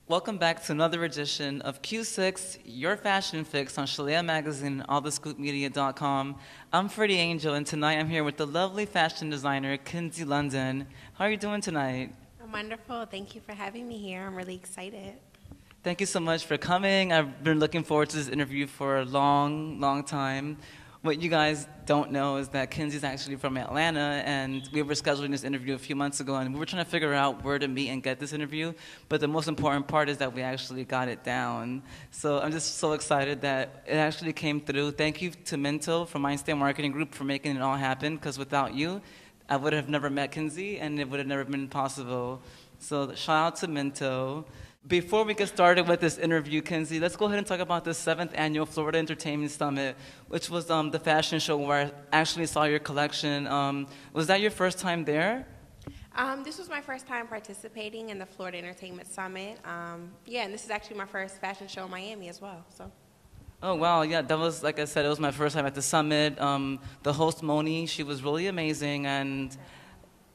Welcome back to another edition of Q6, your fashion fix on Shalea Magazine and allthescoopmedia.com. I'm Freddie Angel, and tonight I'm here with the lovely fashion designer, Kinsey London. How are you doing tonight? I'm wonderful. Thank you for having me here. I'm really excited. Thank you so much for coming. I've been looking forward to this interview for a long, long time. What you guys don't know is that Kinsey's actually from Atlanta, and we were scheduling this interview a few months ago, and we were trying to figure out where to meet and get this interview. But the most important part is that we actually got it down. So I'm just so excited that it actually came through. Thank you to Minto from Mindstay Marketing Group for making it all happen, because without you, I would have never met Kinsey, and it would have never been possible. So shout out to Minto. Before we get started with this interview, Kinsey, let's go ahead and talk about the 7th Annual Florida Entertainment Summit, which was the fashion show where I actually saw your collection. Was that your first time there? This was my first time participating in the Florida Entertainment Summit. Yeah, and this is actually my first fashion show in Miami as well. So. Oh, wow, yeah, that was, like I said, it was my first time at the summit. The host, Moni, she was really amazing, and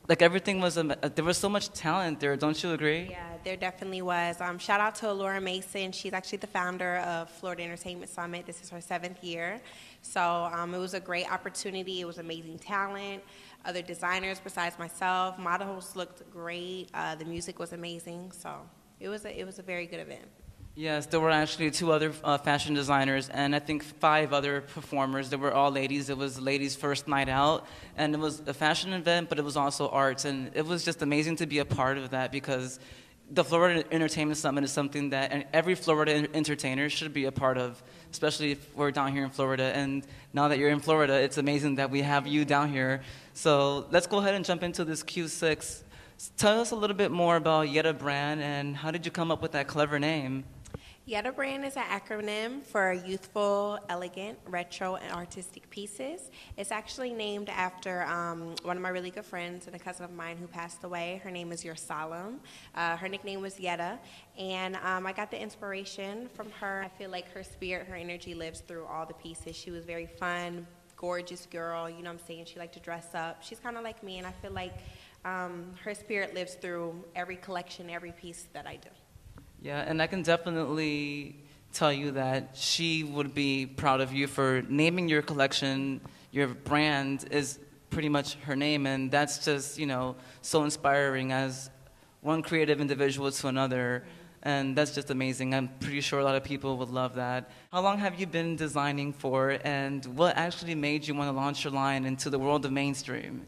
like everything was, there was so much talent there, don't you agree? Yeah, there definitely was. Shout out to Laura Mason. She's actually the founder of Florida Entertainment Summit. This is her 7th year. So it was a great opportunity. It was amazing talent. Other designers besides myself. Models looked great. The music was amazing. So it was a very good event. Yes, there were actually 2 other fashion designers and I think 5 other performers. They were all ladies. It was ladies' first night out, and it was a fashion event, but it was also arts, and it was just amazing to be a part of that because the Florida Entertainment Summit is something that every Florida entertainer should be a part of, especially if we're down here in Florida. And now that you're in Florida, it's amazing that we have you down here. So let's go ahead and jump into this Q6. Tell us a little bit more about Yetta Brand and how did you come up with that clever name? Yetta Brand is an acronym for Youthful, Elegant, Retro, and Artistic Pieces. It's actually named after one of my really good friends and a cousin of mine who passed away. Her name is Yersalem. Her nickname was Yetta, and I got the inspiration from her. I feel like her spirit, her energy lives through all the pieces. She was very fun, gorgeous girl, you know what I'm saying? She liked to dress up. She's kind of like me, and I feel like her spirit lives through every collection, every piece that I do. Yeah, and I can definitely tell you that she would be proud of you for naming your collection. Your brand is pretty much her name, and that's just, so inspiring as one creative individual to another, and that's just amazing. I'm pretty sure a lot of people would love that. How long have you been designing for, and what actually made you want to launch your line into the world of mainstream?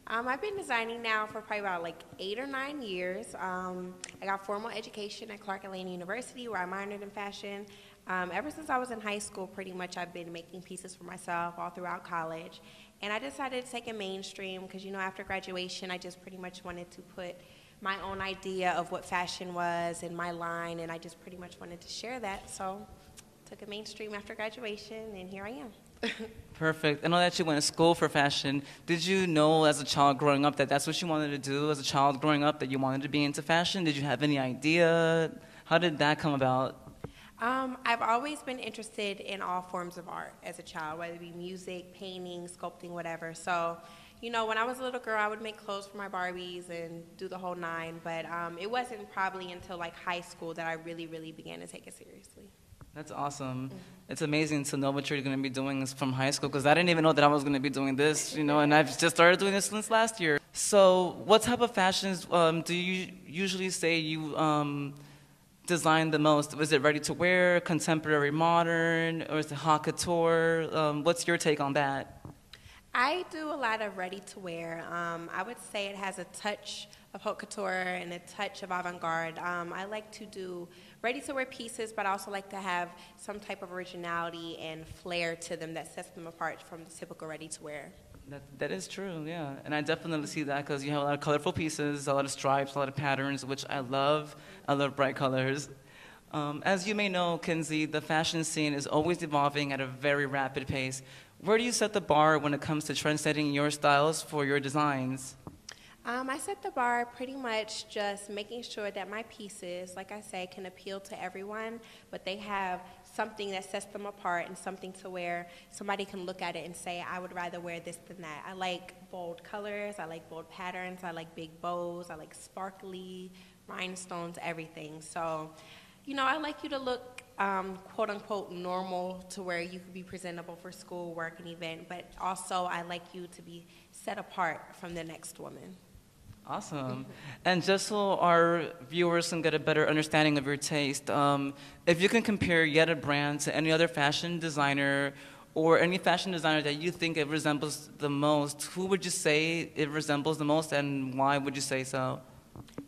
I've been designing now for probably about like 8 or 9 years. I got formal education at Clark Atlanta University where I minored in fashion. Ever since I was in high school, pretty much I've been making pieces for myself all throughout college. And I decided to take it mainstream because, after graduation, I just pretty much wanted to put my own idea of what fashion was in my line, and I just pretty much wanted to share that. So took it mainstream after graduation, and here I am. Perfect. I know that you went to school for fashion. Did you know as a child growing up that that's what you wanted to do as a child growing up, that you wanted to be into fashion? Did you have any idea? How did that come about? I've always been interested in all forms of art as a child, whether it be music, painting, sculpting, whatever. So, when I was a little girl, I would make clothes for my Barbies and do the whole 9. But it wasn't probably until like high school that I really, really began to take it seriously. That's awesome. It's amazing to know what you're going to be doing from high school, because I didn't even know that I was going to be doing this, and I've just started doing this since last year. So what type of fashions do you usually say you design the most? Was it ready to wear, contemporary modern, or is it haute couture? What's your take on that? I do a lot of ready-to-wear. I would say it has a touch of haute couture and a touch of avant-garde. I like to do ready-to-wear pieces, but I also like to have some type of originality and flair to them that sets them apart from the typical ready-to-wear. That is true, yeah. And I definitely see that because you have a lot of colorful pieces, a lot of stripes, a lot of patterns, which I love. I love bright colors. As you may know, Kinsey, the fashion scene is always evolving at a very rapid pace. Where do you set the bar when it comes to trend-setting your styles for your designs? I set the bar pretty much just making sure that my pieces, like I say, can appeal to everyone, but they have something that sets them apart and something to where somebody can look at it and say, I would rather wear this than that. I like bold colors, I like bold patterns, I like big bows, I like sparkly rhinestones, everything. So, I like you to look quote unquote normal to where you could be presentable for school, work, and event, but also I like you to be set apart from the next woman. Awesome. And just so our viewers can get a better understanding of your taste, if you can compare Yetta brand to any other fashion designer or any fashion designer that you think it resembles the most, who would you say it resembles the most and why would you say so?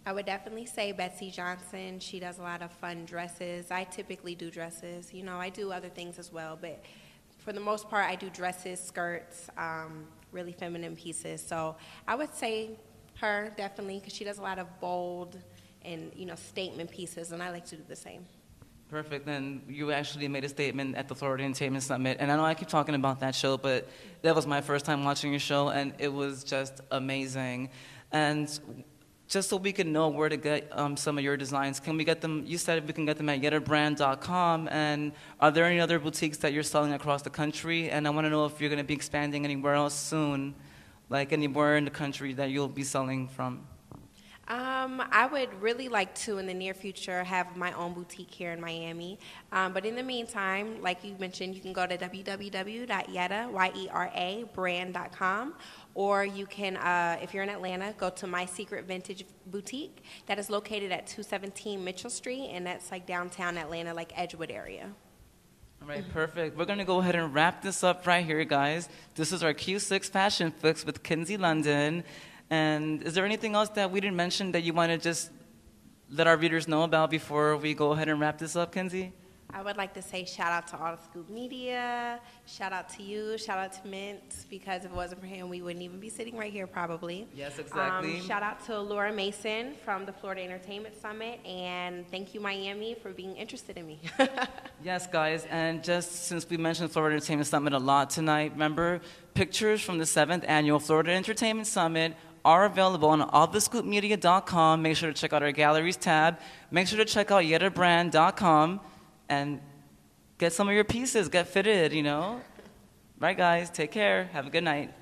I would definitely say Betsy Johnson. She does a lot of fun dresses. I typically do dresses. I do other things as well, but for the most part, I do dresses, skirts, really feminine pieces. So I would say her, definitely, because she does a lot of bold and, statement pieces, and I like to do the same. Perfect. Then you actually made a statement at the Florida Entertainment Summit, and I know I keep talking about that show, but that was my first time watching your show, and it was just amazing. And just so we can know where to get some of your designs, can we get them? You said we can get them at yettabrand.com, and are there any other boutiques that you're selling across the country? And I want to know if you're going to be expanding anywhere else soon, like anywhere in the country that you'll be selling from. I would really like to, in the near future, have my own boutique here in Miami. But in the meantime, like you mentioned, you can go to www.yetta brand.com, or you can, if you're in Atlanta, go to My Secret Vintage Boutique. That is located at 217 Mitchell Street, and that's like downtown Atlanta, like Edgewood area. All right, perfect. We're going to go ahead and wrap this up right here, guys. This is our Q6 Fashion Fix with Kinsey London. And is there anything else that we didn't mention that you want to just let our readers know about before we go ahead and wrap this up, Kinsey? I would like to say shout out to all the Scoop Media, shout out to you, shout out to Mint, because if it wasn't for him, we wouldn't even be sitting right here probably. Yes, exactly. Shout out to Laura Mason from the Florida Entertainment Summit, and thank you, Miami, for being interested in me. Yes, guys, and just since we mentioned Florida Entertainment Summit a lot tonight, remember, pictures from the 7th Annual Florida Entertainment Summit are available on allthescoopmedia.com. Make sure to check out our galleries tab. Make sure to check out yettabrand.com and get some of your pieces, get fitted, Right, guys? Take care. Have a good night.